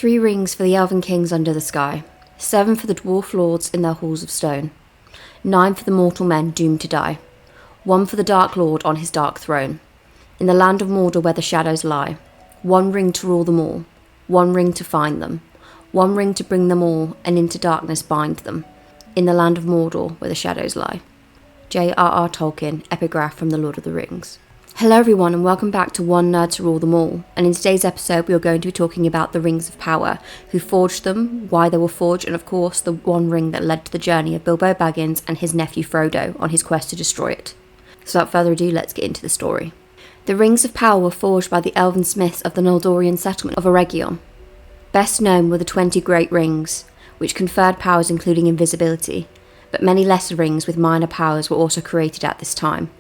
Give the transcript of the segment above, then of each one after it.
3 rings for the Elven Kings under the sky, 7 for the Dwarf Lords in their halls of stone, 9 for the mortal men doomed to die, 1 for the Dark Lord on his dark throne, in the land of Mordor where the shadows lie, 1 ring to rule them all, 1 ring to find them, 1 ring to bring them all and into darkness bind them, in the land of Mordor where the shadows lie. J.R.R. Tolkien, epigraph from The Lord of the Rings. Hello everyone and welcome back to One Nerd to Rule Them All, and in today's episode we are going to be talking about the Rings of Power, who forged them, why they were forged, and of course the one ring that led to the journey of Bilbo Baggins and his nephew Frodo on his quest to destroy it. So without further ado, let's get into the story. The Rings of Power were forged by the elven smiths of the Noldorian settlement of Eregion. Best known were the 20 Great Rings, which conferred powers including invisibility, but many lesser rings with minor powers were also created at this time.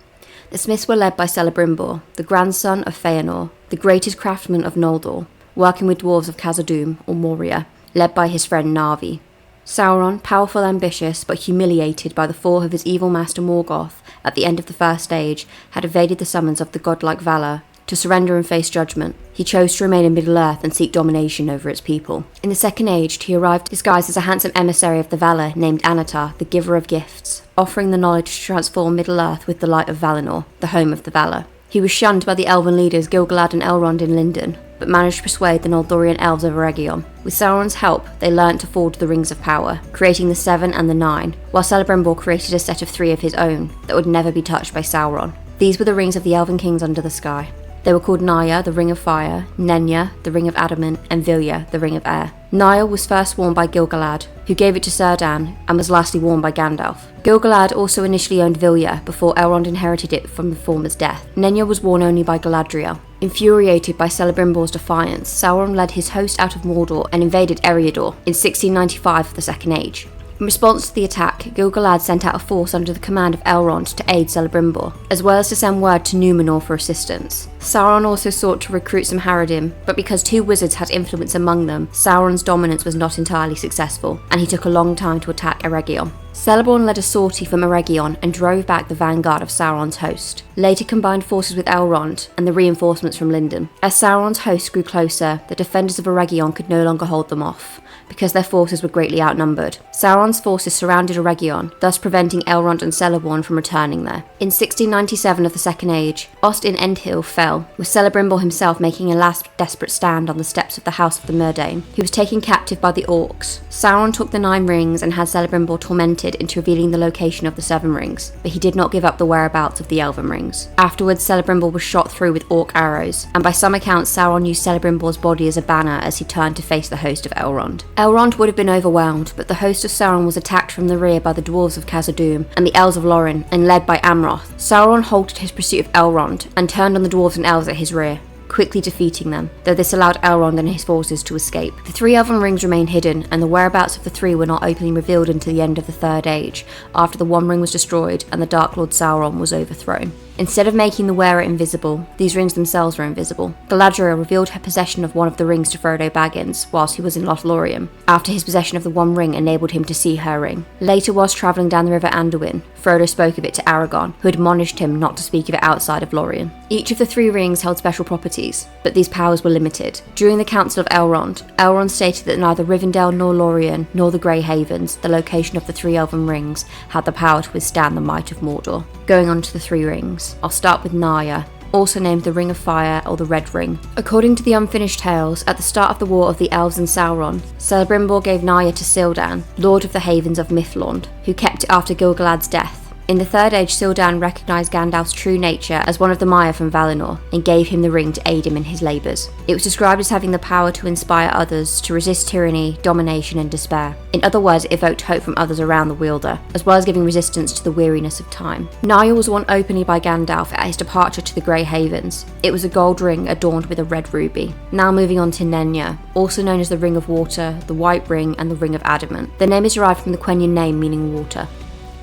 The smiths were led by Celebrimbor, the grandson of Feanor, the greatest craftsman of Noldor, working with dwarves of Khazad-dûm, or Moria, led by his friend Narvi. Sauron, powerful and ambitious, but humiliated by the fall of his evil master Morgoth at the end of the First Age, had evaded the summons of the godlike Valar to surrender and face judgment. He chose to remain in Middle-earth and seek domination over its people. In the Second Age, he arrived disguised as a handsome emissary of the Valar named Annatar, the Giver of Gifts, offering the knowledge to transform Middle-earth with the light of Valinor, the home of the Valar. He was shunned by the elven leaders Gil-galad and Elrond in Lindon, but managed to persuade the Noldorian elves of Eregion. With Sauron's help, they learnt to forge the Rings of Power, creating the 7 and the 9, while Celebrimbor created a set of 3 of his own that would never be touched by Sauron. These were the rings of the Elven Kings under the sky. They were called Naya, the Ring of Fire, Nenya, the Ring of Adamant, and Vilya, the Ring of Air. Naya was first worn by Gil-galad, who gave it to Círdan, and was lastly worn by Gandalf. Gil-galad also initially owned Vilya, before Elrond inherited it from the former's death. Nenya was worn only by Galadriel. Infuriated by Celebrimbor's defiance, Sauron led his host out of Mordor and invaded Eriador in 1695 of the Second Age. In response to the attack, Gil-galad sent out a force under the command of Elrond to aid Celebrimbor, as well as to send word to Númenor for assistance. Sauron also sought to recruit some Haradim, but because 2 wizards had influence among them, Sauron's dominance was not entirely successful, and he took a long time to attack Eregion. Celeborn led a sortie from Eregion and drove back the vanguard of Sauron's host, later combined forces with Elrond and the reinforcements from Lindon. As Sauron's host grew closer, the defenders of Eregion could no longer hold them off, because their forces were greatly outnumbered. Sauron's forces surrounded Eregion, thus preventing Elrond and Celeborn from returning there. In 1697 of the Second Age, Ost in Endhill fell, with Celebrimbor himself making a last desperate stand on the steps of the House of the Myrdain. He was taken captive by the Orcs. Sauron took the 9 rings and had Celebrimbor tormented into revealing the location of the 7 rings, but he did not give up the whereabouts of the Elven rings. Afterwards, Celebrimbor was shot through with orc arrows, and by some accounts Sauron used Celebrimbor's body as a banner as he turned to face the host of Elrond. Elrond would have been overwhelmed, but the host of Sauron was attacked from the rear by the dwarves of Khazad-dûm and the elves of Lorien, and led by Amroth. Sauron halted his pursuit of Elrond and turned on the dwarves and elves at his rear, quickly defeating them, though this allowed Elrond and his forces to escape. The 3 Elven rings remained hidden, and the whereabouts of the 3 were not openly revealed until the end of the Third Age, after the One Ring was destroyed and the Dark Lord Sauron was overthrown. Instead of making the wearer invisible, these rings themselves were invisible. Galadriel revealed her possession of one of the rings to Frodo Baggins whilst he was in Lothlorien, after his possession of the One Ring enabled him to see her ring. Later, whilst travelling down the river Anduin, Frodo spoke of it to Aragorn, who admonished him not to speak of it outside of Lorien. Each of the 3 rings held special properties, but these powers were limited. During the Council of Elrond, Elrond stated that neither Rivendell nor Lorien, nor the Grey Havens, the location of the 3 Elven rings, had the power to withstand the might of Mordor. Going on to the 3 rings. I'll start with Naya, also named the Ring of Fire or the Red Ring. According to the unfinished tales, at the start of the War of the Elves and Sauron, Celebrimbor gave Naya to Círdan, Lord of the Havens of Mithlond, who kept it after Gil-galad's death. In the Third Age, Círdan recognised Gandalf's true nature as one of the Maiar from Valinor, and gave him the ring to aid him in his labours. It was described as having the power to inspire others to resist tyranny, domination and despair. In other words, it evoked hope from others around the wielder, as well as giving resistance to the weariness of time. Naya was worn openly by Gandalf at his departure to the Grey Havens. It was a gold ring adorned with a red ruby. Now moving on to Nenya, also known as the Ring of Water, the White Ring and the Ring of Adamant. The name is derived from the Quenya name meaning water.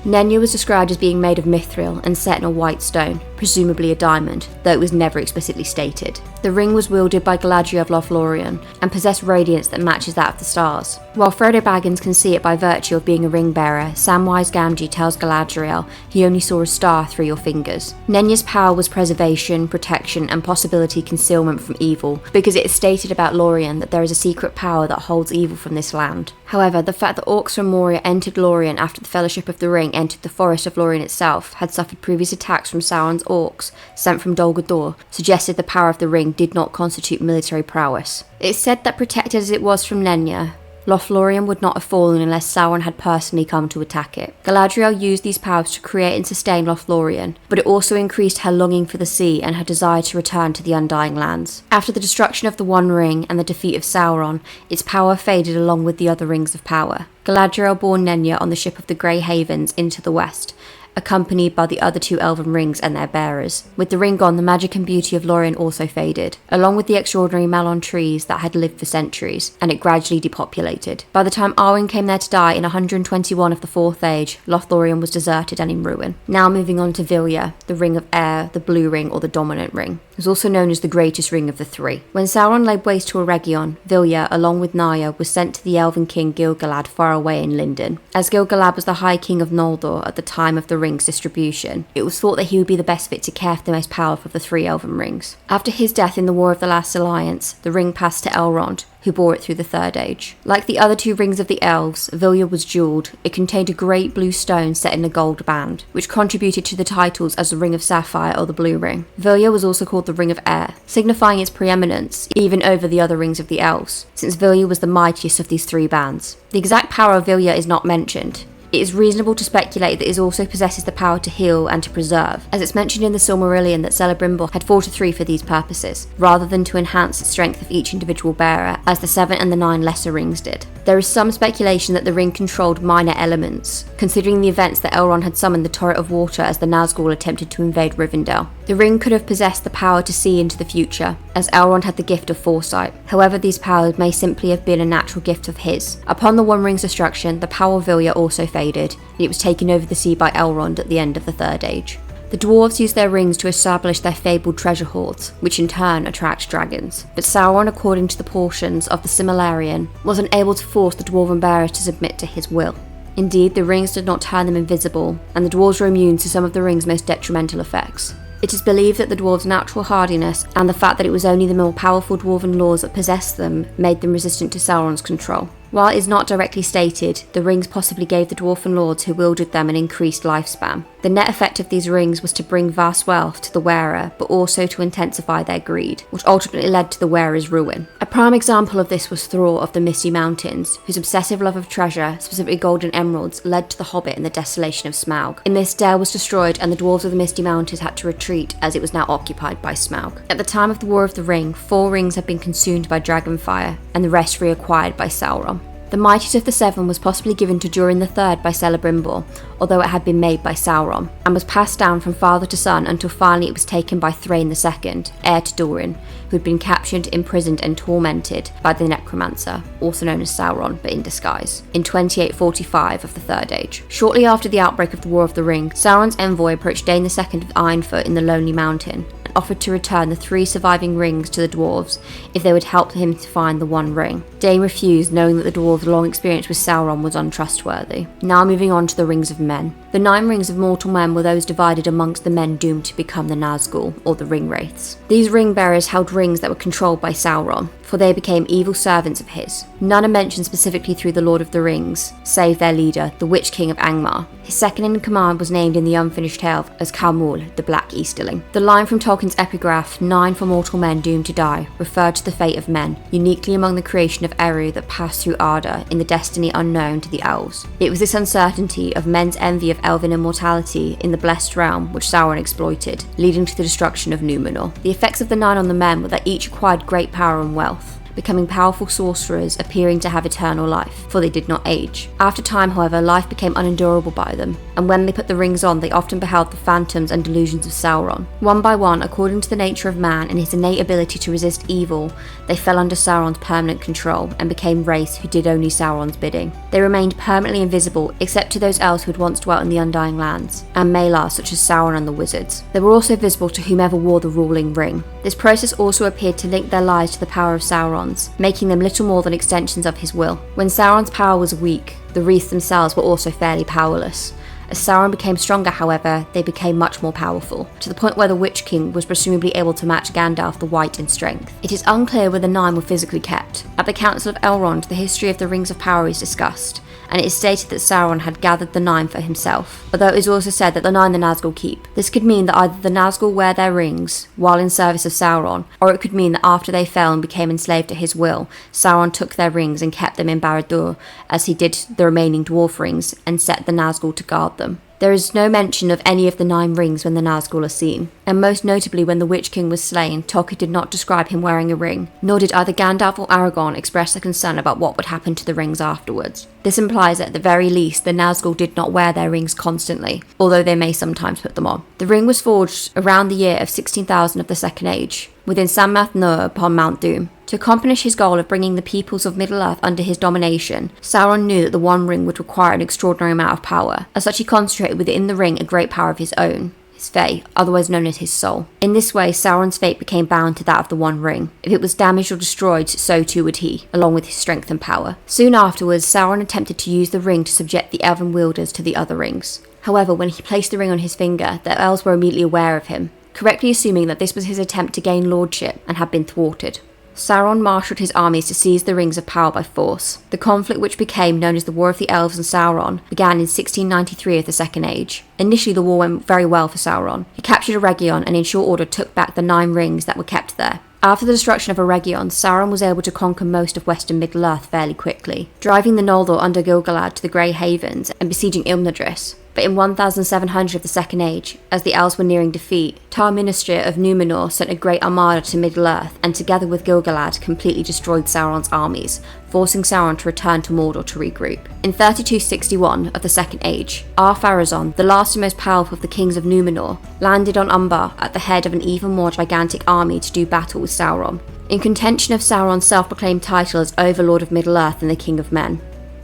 Nenya was described as being made of mithril and set in a white stone, presumably a diamond, though it was never explicitly stated. The ring was wielded by Galadriel of Lothlorien and possessed radiance that matches that of the stars. While Frodo Baggins can see it by virtue of being a ring bearer, Samwise Gamgee tells Galadriel he only saw a star through your fingers. Nenya's power was preservation, protection, and possibility concealment from evil, because it is stated about Lorien that there is a secret power that holds evil from this land. However, the fact that orcs from Moria entered Lorien after the Fellowship of the Ring entered the forest of Lorien itself, had suffered previous attacks from Sauron's orcs sent from Dol Guldur, suggested the power of the ring did not constitute military prowess. It is said that protected as it was from Nenya, Lothlorien would not have fallen unless Sauron had personally come to attack it. Galadriel used these powers to create and sustain Lothlorien, but it also increased her longing for the sea and her desire to return to the Undying Lands. After the destruction of the One Ring and the defeat of Sauron, its power faded along with the other rings of power. Galadriel bore Nenya on the ship of the Grey Havens into the west, accompanied by the other two elven rings and their bearers. With the ring gone, the magic and beauty of Lorien also faded, along with the extraordinary Malon trees that had lived for centuries, and it gradually depopulated. By the time Arwen came there to die in 121 of the Fourth Age, Lothlorien was deserted and in ruin. Now moving on to Vilya, the Ring of Air, the Blue Ring, or the Dominant Ring. It was also known as the greatest ring of the three. When Sauron laid waste to Eregion, Vilya, along with Narya, was sent to the elven king Gil-galad far away in Lindon. As Gil-galad was the High King of Noldor at the time of the ring's distribution, it was thought that he would be the best fit to care for the most powerful of the three elven rings. After his death in the War of the Last Alliance, the ring passed to Elrond, who bore it through the Third Age. Like the other two rings of the elves, Vilya was jewelled. It contained a great blue stone set in a gold band, which contributed to the titles as the Ring of Sapphire or the Blue Ring. Vilya was also called the Ring of Air, signifying its preeminence even over the other rings of the elves, since Vilya was the mightiest of these three bands. The exact power of Vilya is not mentioned. It is reasonable to speculate that it also possesses the power to heal and to preserve, as it's mentioned in the Silmarillion that Celebrimbor had 4 to 3 for these purposes, rather than to enhance the strength of each individual bearer, as the 7 and the 9 lesser rings did. There is some speculation that the ring controlled minor elements, considering the events that Elrond had summoned the Torrent of Water as the Nazgul attempted to invade Rivendell. The ring could have possessed the power to see into the future, as Elrond had the gift of foresight. However, these powers may simply have been a natural gift of his. Upon the One Ring's destruction, the power of Vilya also faded, and it was taken over the sea by Elrond at the end of the Third Age. The dwarves used their rings to establish their fabled treasure hoards, which in turn attract dragons. But Sauron, according to the portions of the Silmarillion, was unable to force the dwarven bearers to submit to his will. Indeed, the rings did not turn them invisible, and the dwarves were immune to some of the ring's most detrimental effects. It is believed that the dwarves' natural hardiness and the fact that it was only the more powerful dwarven lords that possessed them made them resistant to Sauron's control. While it is not directly stated, the rings possibly gave the dwarven lords who wielded them an increased lifespan. The net effect of these rings was to bring vast wealth to the wearer, but also to intensify their greed, which ultimately led to the wearer's ruin. A prime example of this was Thror of the Misty Mountains, whose obsessive love of treasure, specifically gold and emeralds, led to the Hobbit and the desolation of Smaug. In this, Dale was destroyed and the dwarves of the Misty Mountains had to retreat as it was now occupied by Smaug. At the time of the War of the Ring, 4 rings had been consumed by dragonfire, and the rest reacquired by Sauron. The mightiest of the 7 was possibly given to Durin the Third by Celebrimbor, although it had been made by Sauron, and was passed down from father to son until finally it was taken by Thrain II, heir to Durin, who had been captured, imprisoned and tormented by the Necromancer, also known as Sauron but in disguise, in 2845 of the Third Age. Shortly after the outbreak of the War of the Ring, Sauron's envoy approached Dain II of Ironfoot in the Lonely Mountain, and offered to return the 3 surviving rings to the dwarves if they would help him to find the One Ring. Dain refused, knowing that the dwarves' long experience with Sauron was untrustworthy. Now moving on to the Rings of Men. The 9 rings of mortal men were those divided amongst the men doomed to become the Nazgul, or the Ring Wraiths. These ring bearers held rings that were controlled by Sauron, for they became evil servants of his. None are mentioned specifically through the Lord of the Rings, save their leader, the Witch King of Angmar. His second in command was named in the unfinished tale as Khamul, the Black Easterling. The line from Tolkien's epigraph, 9 for mortal men doomed to die, referred to the fate of men, uniquely among the creation of Eru that passed through Arda in the destiny unknown to the elves. It was this uncertainty of men's envy of elven immortality in the blessed realm which Sauron exploited, leading to the destruction of Númenor. The effects of the 9 on the men were that each acquired great power and wealth. becoming powerful sorcerers appearing to have eternal life, for they did not age. After time, however, life became unendurable by them, and when they put the rings on, they often beheld the phantoms and delusions of Sauron. One by one, according to the nature of man and his innate ability to resist evil, they fell under Sauron's permanent control and became race who did only Sauron's bidding. They remained permanently invisible, except to those elves who had once dwelt in the Undying Lands, and Malar such as Sauron and the wizards. They were also visible to whomever wore the ruling ring. This process also appeared to link their lives to the power of Sauron's, making them little more than extensions of his will. When Sauron's power was weak, the wreaths themselves were also fairly powerless. As Sauron became stronger, however, they became much more powerful, to the point where the Witch King was presumably able to match Gandalf the White in strength. It is unclear where the Nine were physically kept. At the Council of Elrond, the history of the Rings of Power is discussed, and it is stated that Sauron had gathered the Nine for himself, although it is also said that the Nine the Nazgul keep. This could mean that either the Nazgul wear their rings while in service of Sauron, or it could mean that after they fell and became enslaved to his will, Sauron took their rings and kept them in Barad-dûr, as he did the remaining dwarf rings, and set the Nazgul to guard them. There is no mention of any of the 9 rings when the Nazgul are seen, and most notably when the Witch King was slain, Tolkien did not describe him wearing a ring, nor did either Gandalf or Aragorn express a concern about what would happen to the rings afterwards. This implies that at the very least the Nazgul did not wear their rings constantly, although they may sometimes put them on. The ring was forged around the year of 16,000 of the Second Age, within Sammath-Nur upon Mount Doom. To accomplish his goal of bringing the peoples of Middle-earth under his domination, Sauron knew that the One Ring would require an extraordinary amount of power. As such, he concentrated within the ring a great power of his own, his Fae, otherwise known as his soul. In this way, Sauron's fate became bound to that of the One Ring. If it was damaged or destroyed, so too would he, along with his strength and power. Soon afterwards, Sauron attempted to use the ring to subject the elven wielders to the other rings. However, when he placed the ring on his finger, the elves were immediately aware of him, correctly assuming that this was his attempt to gain lordship, and had been thwarted. Sauron marshalled his armies to seize the Rings of Power by force. The conflict, which became known as the War of the Elves and Sauron, began in 1693 of the Second Age. Initially, the war went very well for Sauron. He captured Eregion and in short order took back the 9 rings that were kept there. After the destruction of Eregion, Sauron was able to conquer most of western Middle-earth fairly quickly, driving the Noldor under Gil-galad to the Grey Havens and besieging Imladris. But in 1700 of the Second Age, as the elves were nearing defeat, Tar Minister of Númenor sent a great armada to Middle-earth and together with Gil-galad completely destroyed Sauron's armies, forcing Sauron to return to Mordor to regroup. In 3261 of the Second Age, Ar-Pharazôn, the last and most powerful of the kings of Númenor, landed on Umbar at the head of an even more gigantic army to do battle with Sauron, in contention of Sauron's self-proclaimed title as Overlord of Middle-earth and the King of Men.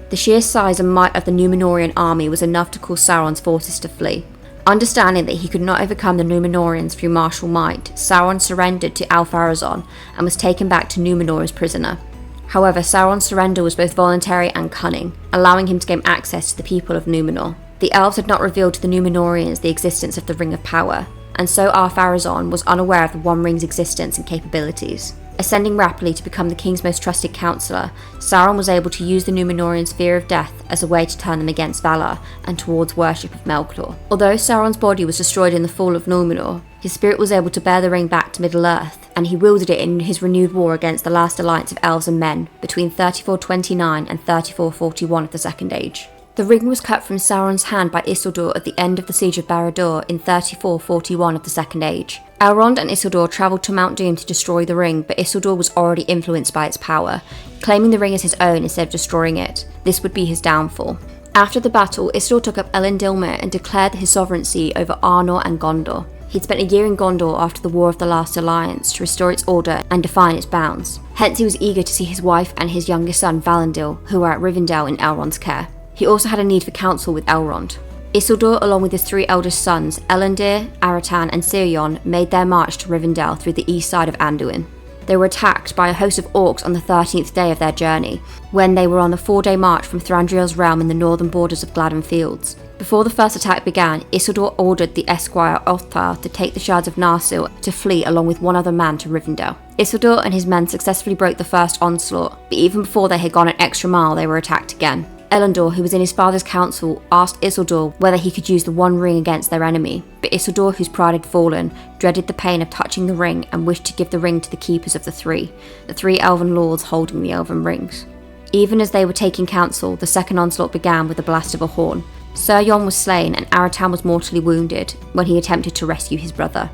The sheer size and might of the Númenorian army was enough to cause Sauron's forces to flee. Understanding that he could not overcome the Númenorians through martial might, Sauron surrendered to Ar-Pharazôn and was taken back to Númenor as prisoner. However, Sauron's surrender was both voluntary and cunning, allowing him to gain access to the people of Númenor. The elves had not revealed to the Númenorians the existence of the Ring of Power, and so Ar-Pharazôn was unaware of the One Ring's existence and capabilities. Ascending rapidly to become the king's most trusted counsellor, Sauron was able to use the Númenorians' fear of death as a way to turn them against Valar and towards worship of Melkor. Although Sauron's body was destroyed in the fall of Númenor, his spirit was able to bear the ring back to Middle-earth, and he wielded it in his renewed war against the last alliance of elves and men between 3429 and 3441 of the Second Age. The ring was cut from Sauron's hand by Isildur at the end of the Siege of Barad-dûr in 3441 of the Second Age. Elrond and Isildur travelled to Mount Doom to destroy the ring, but Isildur was already influenced by its power, claiming the ring as his own instead of destroying it. This would be his downfall. After the battle, Isildur took up Elendilmir and declared his sovereignty over Arnor and Gondor. He'd spent a year in Gondor after the War of the Last Alliance to restore its order and define its bounds. Hence he was eager to see his wife and his youngest son Valinor, who were at Rivendell in Elrond's care. He also had a need for counsel with Elrond. Isildur, along with his 3 eldest sons, Elendil, Aratan and Sirion, made their march to Rivendell through the east side of Anduin. They were attacked by a host of orcs on the 13th day of their journey, when they were on the 4-day march from Thranduil's realm in the northern borders of Gladden Fields. Before the first attack began, Isildur ordered the esquire Othar to take the shards of Narsil to flee along with one other man to Rivendell. Isildur and his men successfully broke the first onslaught, but even before they had gone an extra mile they were attacked again. Elendil, who was in his father's council, asked Isildur whether he could use the One Ring against their enemy, but Isildur, whose pride had fallen, dreaded the pain of touching the ring and wished to give the ring to the keepers of the 3 elven lords holding the elven rings. Even as they were taking counsel, the second onslaught began with the blast of a horn. Sirion was slain and Aratan was mortally wounded when he attempted to rescue his brother.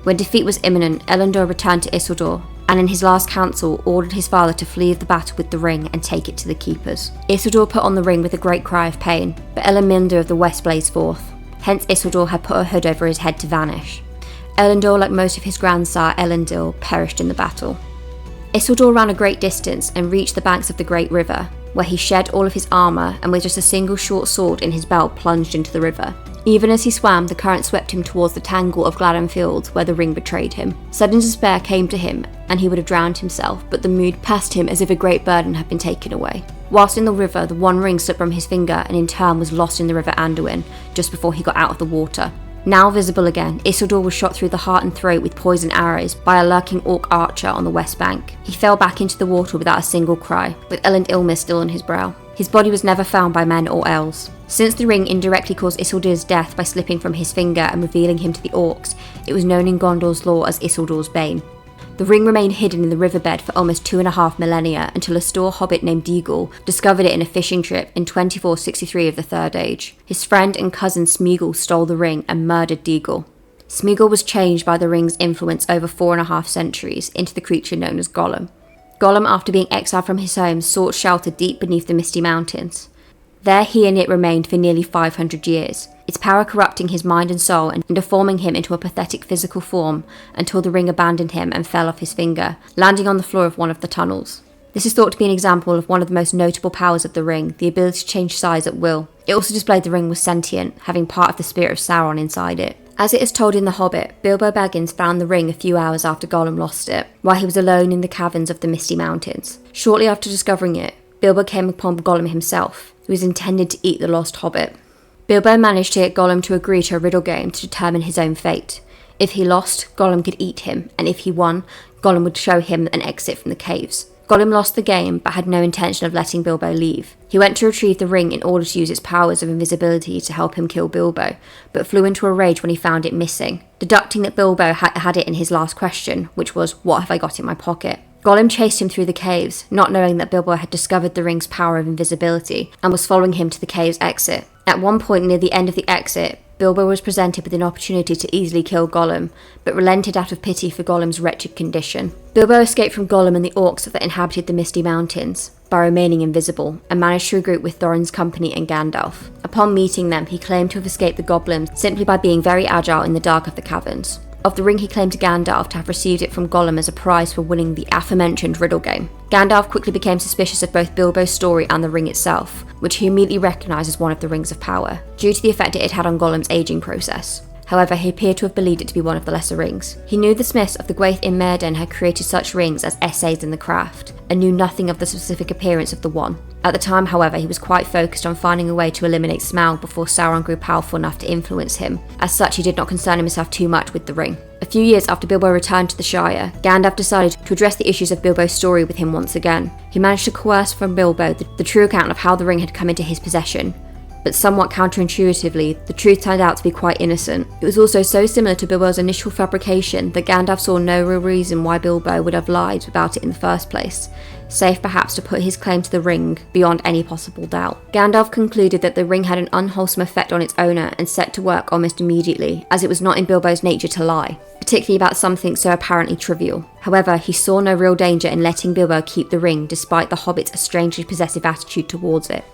When defeat was imminent, Elendil returned to Isildur, and in his last council ordered his father to flee the battle with the ring and take it to the keepers. Isildur put on the ring with a great cry of pain, but Elendil of the West blazed forth. Hence Isildur had put a hood over his head to vanish. Elendil, like most of his grandsire Elendil, perished in the battle. Isildur ran a great distance and reached the banks of the great river, where he shed all of his armour and with just a single short sword in his belt plunged into the river. Even as he swam, the current swept him towards the tangle of Gladden Fields where the ring betrayed him. Sudden despair came to him and he would have drowned himself, but the mood passed him as if a great burden had been taken away. Whilst in the river, the one ring slipped from his finger and in turn was lost in the river Anduin just before he got out of the water. Now visible again, Isildur was shot through the heart and throat with poisoned arrows by a lurking orc archer on the west bank. He fell back into the water without a single cry, with Elendil mist still on his brow. His body was never found by men or elves. Since the ring indirectly caused Isildur's death by slipping from his finger and revealing him to the orcs, it was known in Gondor's lore as Isildur's Bane. The ring remained hidden in the riverbed for almost 2.5 millennia until a store hobbit named Deagle discovered it in a fishing trip in 2463 of the Third Age. His friend and cousin Smeagol stole the ring and murdered Deagle. Smeagol was changed by the ring's influence over 4.5 centuries into the creature known as Gollum. Gollum, after being exiled from his home, sought shelter deep beneath the Misty Mountains. There he and it remained for nearly 500 years, its power corrupting his mind and soul and deforming him into a pathetic physical form until the ring abandoned him and fell off his finger, landing on the floor of one of the tunnels. This is thought to be an example of one of the most notable powers of the ring, the ability to change size at will. It also displayed the ring was sentient, having part of the spirit of Sauron inside it. As it is told in The Hobbit, Bilbo Baggins found the ring a few hours after Gollum lost it, while he was alone in the caverns of the Misty Mountains. Shortly after discovering it, Bilbo came upon Gollum himself, who was intended to eat the lost hobbit. Bilbo managed to get Gollum to agree to a riddle game to determine his own fate. If he lost, Gollum could eat him, and if he won, Gollum would show him an exit from the caves. Gollum lost the game, but had no intention of letting Bilbo leave. He went to retrieve the ring in order to use its powers of invisibility to help him kill Bilbo, but flew into a rage when he found it missing, deducting that Bilbo had it in his last question, which was, "What have I got in my pocket?" Gollum chased him through the caves, not knowing that Bilbo had discovered the ring's power of invisibility, and was following him to the cave's exit. At one point near the end of the exit, Bilbo was presented with an opportunity to easily kill Gollum, but relented out of pity for Gollum's wretched condition. Bilbo escaped from Gollum and the orcs that inhabited the Misty Mountains, by remaining invisible, and managed to regroup with Thorin's company and Gandalf. Upon meeting them, he claimed to have escaped the goblins simply by being very agile in the dark of the caverns. Of the ring, he claimed to Gandalf to have received it from Gollum as a prize for winning the aforementioned riddle game. Gandalf quickly became suspicious of both Bilbo's story and the ring itself, which he immediately recognised as one of the rings of power, due to the effect it had on Gollum's aging process. However, he appeared to have believed it to be one of the lesser rings. He knew the smiths of the Gwaith in Myrddin had created such rings as essays in the craft, and knew nothing of the specific appearance of the one. At the time, however, he was quite focused on finding a way to eliminate Smaug before Sauron grew powerful enough to influence him. As such, he did not concern himself too much with the ring. A few years after Bilbo returned to the Shire, Gandalf decided to address the issues of Bilbo's story with him once again. He managed to coerce from Bilbo the true account of how the ring had come into his possession, but somewhat counterintuitively, the truth turned out to be quite innocent. It was also so similar to Bilbo's initial fabrication that Gandalf saw no real reason why Bilbo would have lied about it in the first place, save perhaps to put his claim to the ring beyond any possible doubt. Gandalf concluded that the ring had an unwholesome effect on its owner and set to work almost immediately, as it was not in Bilbo's nature to lie, particularly about something so apparently trivial. However, he saw no real danger in letting Bilbo keep the ring despite the Hobbit's strangely possessive attitude towards it.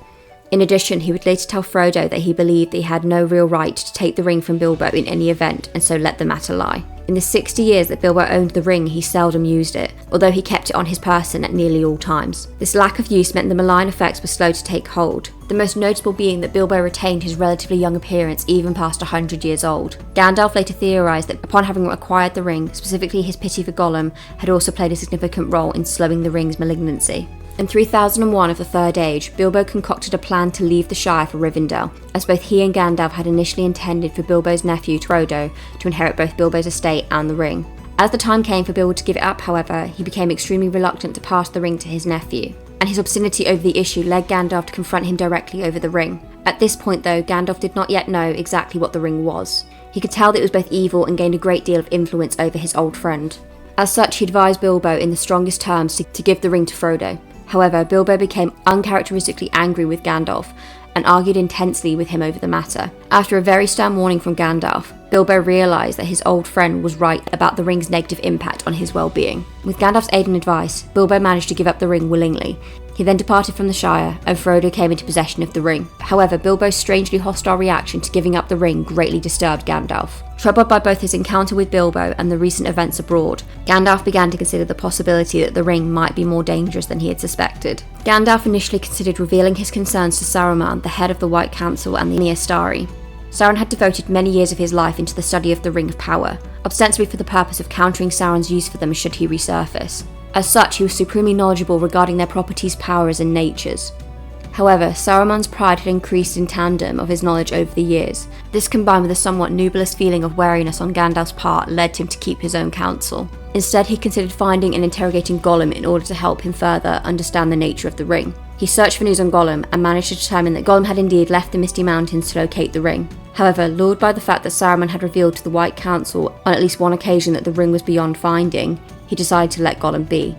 In addition, he would later tell Frodo that he believed that he had no real right to take the ring from Bilbo in any event, and so let the matter lie. In the 60 years that Bilbo owned the ring, he seldom used it, although he kept it on his person at nearly all times. This lack of use meant the malign effects were slow to take hold, the most notable being that Bilbo retained his relatively young appearance even past 100 years old. Gandalf later theorised that upon having acquired the ring, specifically his pity for Gollum had also played a significant role in slowing the ring's malignancy. In 3001 of the Third Age, Bilbo concocted a plan to leave the Shire for Rivendell, as both he and Gandalf had initially intended for Bilbo's nephew Frodo to inherit both Bilbo's estate and the ring. As the time came for Bilbo to give it up, however, he became extremely reluctant to pass the ring to his nephew, and his obstinity over the issue led Gandalf to confront him directly over the ring. At this point though, Gandalf did not yet know exactly what the ring was. He could tell that it was both evil and gained a great deal of influence over his old friend. As such, he advised Bilbo in the strongest terms to give the ring to Frodo. However, Bilbo became uncharacteristically angry with Gandalf and argued intensely with him over the matter. After a very stern warning from Gandalf, Bilbo realised that his old friend was right about the ring's negative impact on his well-being. With Gandalf's aid and advice, Bilbo managed to give up the ring willingly. He then departed from the Shire, and Frodo came into possession of the ring. However, Bilbo's strangely hostile reaction to giving up the ring greatly disturbed Gandalf. Troubled by both his encounter with Bilbo and the recent events abroad, Gandalf began to consider the possibility that the ring might be more dangerous than he had suspected. Gandalf initially considered revealing his concerns to Saruman, the head of the White Council and the Astari. Sauron had devoted many years of his life into the study of the Ring of Power, ostensibly for the purpose of countering Sauron's use for them should he resurface. As such, he was supremely knowledgeable regarding their properties, powers, and natures. However, Saruman's pride had increased in tandem of his knowledge over the years. This, combined with a somewhat nebulous feeling of wariness on Gandalf's part, led him to keep his own counsel. Instead, he considered finding and interrogating Gollum in order to help him further understand the nature of the ring. He searched for news on Gollum and managed to determine that Gollum had indeed left the Misty Mountains to locate the ring. However, lured by the fact that Saruman had revealed to the White Council on at least one occasion that the ring was beyond finding, he decided to let Gollum be.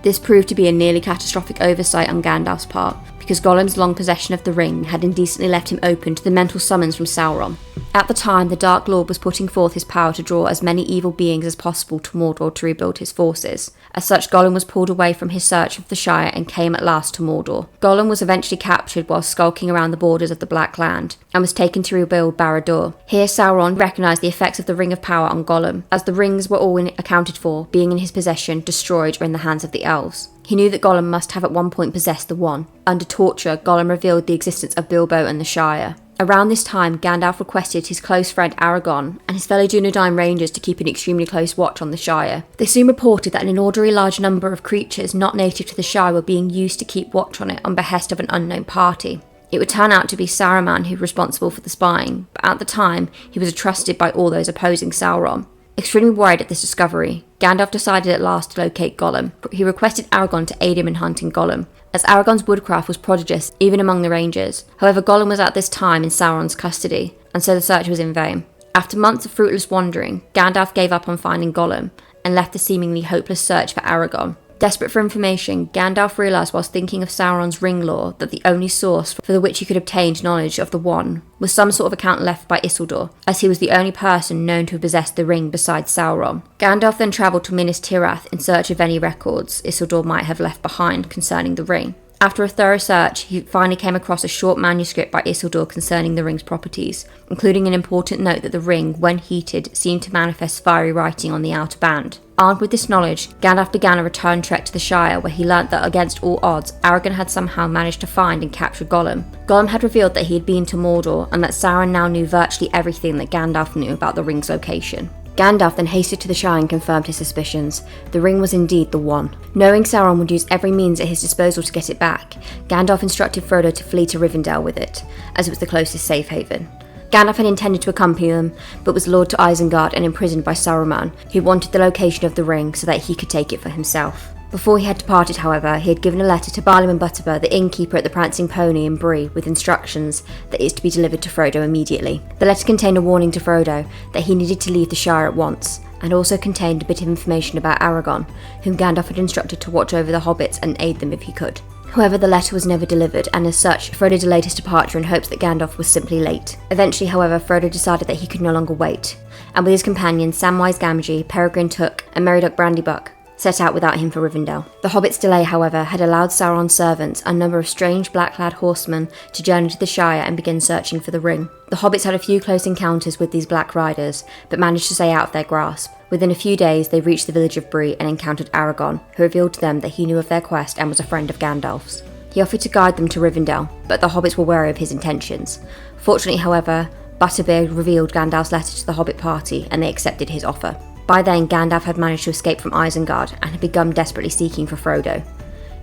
This proved to be a nearly catastrophic oversight on Gandalf's part, because Gollum's long possession of the ring had indecently left him open to the mental summons from Sauron. At the time, the Dark Lord was putting forth his power to draw as many evil beings as possible to Mordor to rebuild his forces. As such, Gollum was pulled away from his search of the Shire and came at last to Mordor. Gollum was eventually captured while skulking around the borders of the Black Land, and was taken to rebuild Barad-dûr. Here, Sauron recognised the effects of the Ring of Power on Gollum, as the rings were all accounted for, being in his possession, destroyed, or in the hands of the elves. He knew that Gollum must have at one point possessed the One. Under torture, Gollum revealed the existence of Bilbo and the Shire. Around this time, Gandalf requested his close friend Aragorn and his fellow Dunedain Rangers to keep an extremely close watch on the Shire. They soon reported that an inordinately large number of creatures not native to the Shire were being used to keep watch on it on behest of an unknown party. It would turn out to be Saruman who was responsible for the spying, but at the time, he was trusted by all those opposing Sauron. Extremely worried at this discovery, Gandalf decided at last to locate Gollum. He requested Aragorn to aid him in hunting Gollum, as Aragorn's woodcraft was prodigious even among the Rangers. However, Gollum was at this time in Sauron's custody, and so the search was in vain. After months of fruitless wandering, Gandalf gave up on finding Gollum, and left the seemingly hopeless search for Aragorn. Desperate for information, Gandalf realised whilst thinking of Sauron's ring lore that the only source for which he could obtain knowledge of the One was some sort of account left by Isildur, as he was the only person known to have possessed the ring besides Sauron. Gandalf then travelled to Minas Tirith in search of any records Isildur might have left behind concerning the ring. After a thorough search, he finally came across a short manuscript by Isildur concerning the ring's properties, including an important note that the ring, when heated, seemed to manifest fiery writing on the outer band. Armed with this knowledge, Gandalf began a return trek to the Shire, where he learnt that against all odds, Aragorn had somehow managed to find and capture Gollum. Gollum had revealed that he had been to Mordor, and that Sauron now knew virtually everything that Gandalf knew about the ring's location. Gandalf then hasted to the Shire and confirmed his suspicions. The ring was indeed the One. Knowing Sauron would use every means at his disposal to get it back, Gandalf instructed Frodo to flee to Rivendell with it, as it was the closest safe haven. Gandalf had intended to accompany them, but was lured to Isengard and imprisoned by Saruman, who wanted the location of the ring so that he could take it for himself. Before he had departed, however, he had given a letter to Barlim and Butterbur, the innkeeper at the Prancing Pony in Bree, with instructions that it is to be delivered to Frodo immediately. The letter contained a warning to Frodo that he needed to leave the Shire at once, and also contained a bit of information about Aragorn, whom Gandalf had instructed to watch over the hobbits and aid them if he could. However, the letter was never delivered, and as such, Frodo delayed his departure in hopes that Gandalf was simply late. Eventually, however, Frodo decided that he could no longer wait, and with his companions Samwise Gamgee, Peregrine Took, and Meriadoc Brandybuck, set out without him for Rivendell. The Hobbit's delay, however, had allowed Sauron's servants, a number of strange black-clad horsemen, to journey to the Shire and begin searching for the ring. The Hobbits had a few close encounters with these Black Riders, but managed to stay out of their grasp. Within a few days, they reached the village of Bree and encountered Aragorn, who revealed to them that he knew of their quest and was a friend of Gandalf's. He offered to guide them to Rivendell, but the Hobbits were wary of his intentions. Fortunately, however, Butterbeard revealed Gandalf's letter to the Hobbit party, and they accepted his offer. By then, Gandalf had managed to escape from Isengard and had begun desperately seeking for Frodo.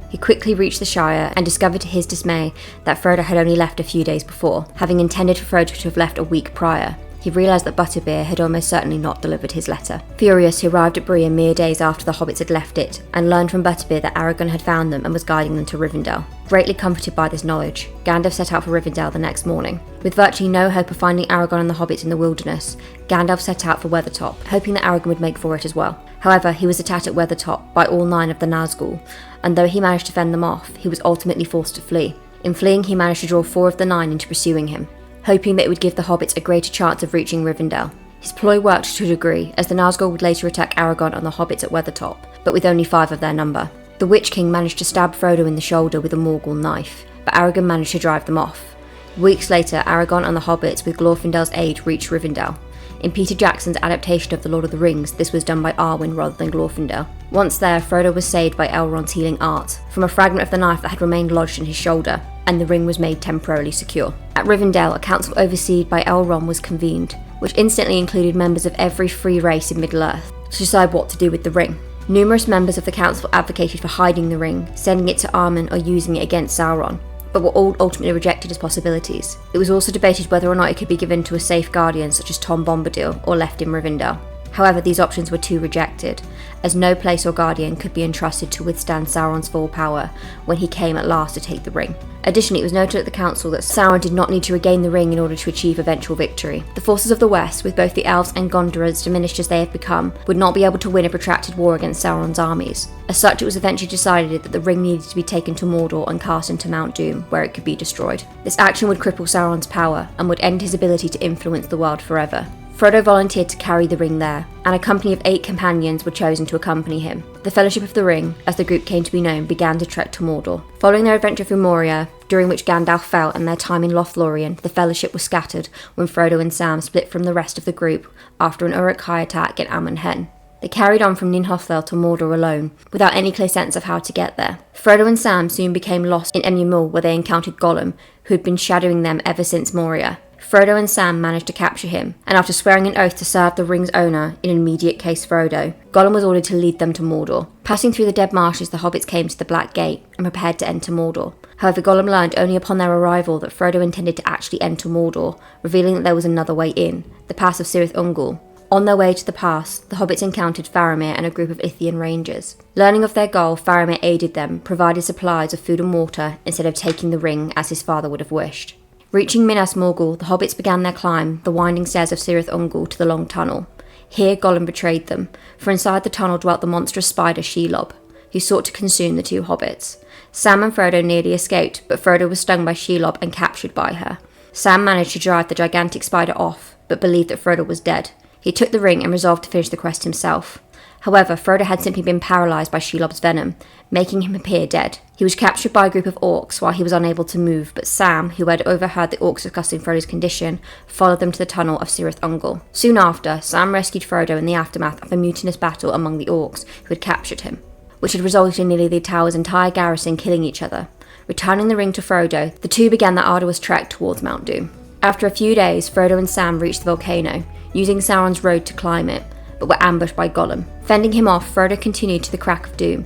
He quickly reached the Shire and discovered to his dismay that Frodo had only left a few days before, having intended for Frodo to have left a week prior. He realised that Butterbeer had almost certainly not delivered his letter. Furious, he arrived at Bree a mere days after the Hobbits had left it, and learned from Butterbeer that Aragorn had found them and was guiding them to Rivendell. Greatly comforted by this knowledge, Gandalf set out for Rivendell the next morning. With virtually no hope of finding Aragorn and the Hobbits in the wilderness, Gandalf set out for Weathertop, hoping that Aragorn would make for it as well. However, he was attacked at Weathertop by all 9 of the Nazgûl, and though he managed to fend them off, he was ultimately forced to flee. In fleeing, he managed to draw 4 of the 9 into pursuing him, hoping that it would give the hobbits a greater chance of reaching Rivendell. His ploy worked to a degree, as the Nazgul would later attack Aragorn and the hobbits at Weathertop, but with only 5 of their number. The Witch King managed to stab Frodo in the shoulder with a Morgul knife, but Aragorn managed to drive them off. Weeks later, Aragorn and the hobbits, with Glorfindel's aid, reached Rivendell. In Peter Jackson's adaptation of The Lord of the Rings, this was done by Arwen rather than Glorfindel. Once there, Frodo was saved by Elrond's healing art, from a fragment of the knife that had remained lodged in his shoulder, and the ring was made temporarily secure. At Rivendell, a council overseen by Elrond was convened, which instantly included members of every free race in Middle-earth, to decide what to do with the ring. Numerous members of the council advocated for hiding the ring, sending it to Arwen, or using it against Sauron, but were all ultimately rejected as possibilities. It was also debated whether or not it could be given to a safe guardian such as Tom Bombadil, or left in Rivendell. However, these options were too rejected, as no place or guardian could be entrusted to withstand Sauron's full power when he came at last to take the ring. Additionally, it was noted at the council that Sauron did not need to regain the ring in order to achieve eventual victory. The forces of the West, with both the elves and Gondor as diminished as they have become, would not be able to win a protracted war against Sauron's armies. As such, it was eventually decided that the ring needed to be taken to Mordor and cast into Mount Doom, where it could be destroyed. This action would cripple Sauron's power, and would end his ability to influence the world forever. Frodo volunteered to carry the ring there, and a company of 8 companions were chosen to accompany him. The Fellowship of the Ring, as the group came to be known, began to trek to Mordor. Following their adventure through Moria, during which Gandalf fell, and their time in Lothlorien, the Fellowship was scattered when Frodo and Sam split from the rest of the group after an Uruk-hai attack in Amon-Hen. They carried on from Ninhothel to Mordor alone, without any clear sense of how to get there. Frodo and Sam soon became lost in MMIII, where they encountered Gollum, who had been shadowing them ever since Moria. Frodo and Sam managed to capture him, and after swearing an oath to serve the ring's owner, in immediate case Frodo, Gollum was ordered to lead them to Mordor. Passing through the Dead Marshes, the hobbits came to the Black Gate, and prepared to enter Mordor. However, Gollum learned only upon their arrival that Frodo intended to actually enter Mordor, revealing that there was another way in, the Pass of Cirith Ungol. On their way to the pass, the hobbits encountered Faramir and a group of Ithilien rangers. Learning of their goal, Faramir aided them, provided supplies of food and water, instead of taking the ring as his father would have wished. Reaching Minas Morgul, the hobbits began their climb, the winding stairs of Cirith Ungol, to the Long Tunnel. Here, Gollum betrayed them, for inside the tunnel dwelt the monstrous spider Shelob, who sought to consume the 2 hobbits. Sam and Frodo nearly escaped, but Frodo was stung by Shelob and captured by her. Sam managed to drive the gigantic spider off, but believed that Frodo was dead. He took the ring and resolved to finish the quest himself. However, Frodo had simply been paralysed by Shelob's venom, making him appear dead. He was captured by a group of orcs while he was unable to move, but Sam, who had overheard the orcs discussing Frodo's condition, followed them to the tunnel of Cirith Ungol. Soon after, Sam rescued Frodo in the aftermath of a mutinous battle among the orcs who had captured him, which had resulted in nearly the tower's entire garrison killing each other. Returning the ring to Frodo, the two began their arduous trek towards Mount Doom. After a few days, Frodo and Sam reached the volcano, using Sauron's road to climb it, but were ambushed by Gollum. Fending him off, Frodo continued to the Crack of Doom.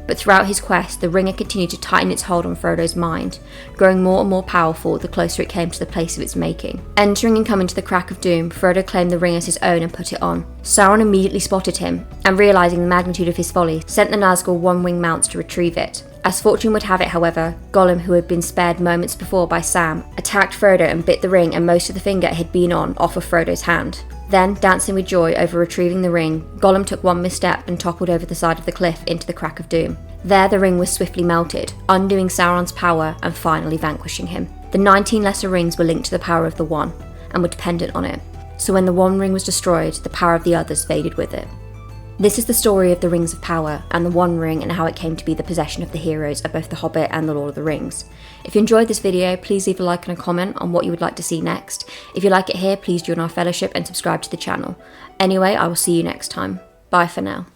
But throughout his quest, the ring had continued to tighten its hold on Frodo's mind, growing more and more powerful the closer it came to the place of its making. Entering and coming to the Crack of Doom, Frodo claimed the ring as his own and put it on. Sauron immediately spotted him, and realising the magnitude of his folly, sent the Nazgul one-winged mounts to retrieve it. As fortune would have it, however, Gollum, who had been spared moments before by Sam, attacked Frodo and bit the ring and most of the finger it had been on off of Frodo's hand. Then, dancing with joy over retrieving the ring, Gollum took one misstep and toppled over the side of the cliff into the Crack of Doom. There the ring was swiftly melted, undoing Sauron's power and finally vanquishing him. The 19 lesser rings were linked to the power of the One, and were dependent on it, so when the one ring was destroyed, the power of the others faded with it. This is the story of the Rings of Power, and the One Ring, and how it came to be the possession of the heroes of both The Hobbit and The Lord of the Rings. If you enjoyed this video, please leave a like and a comment on what you would like to see next. If you like it here, please join our fellowship and subscribe to the channel. Anyway, I will see you next time. Bye for now.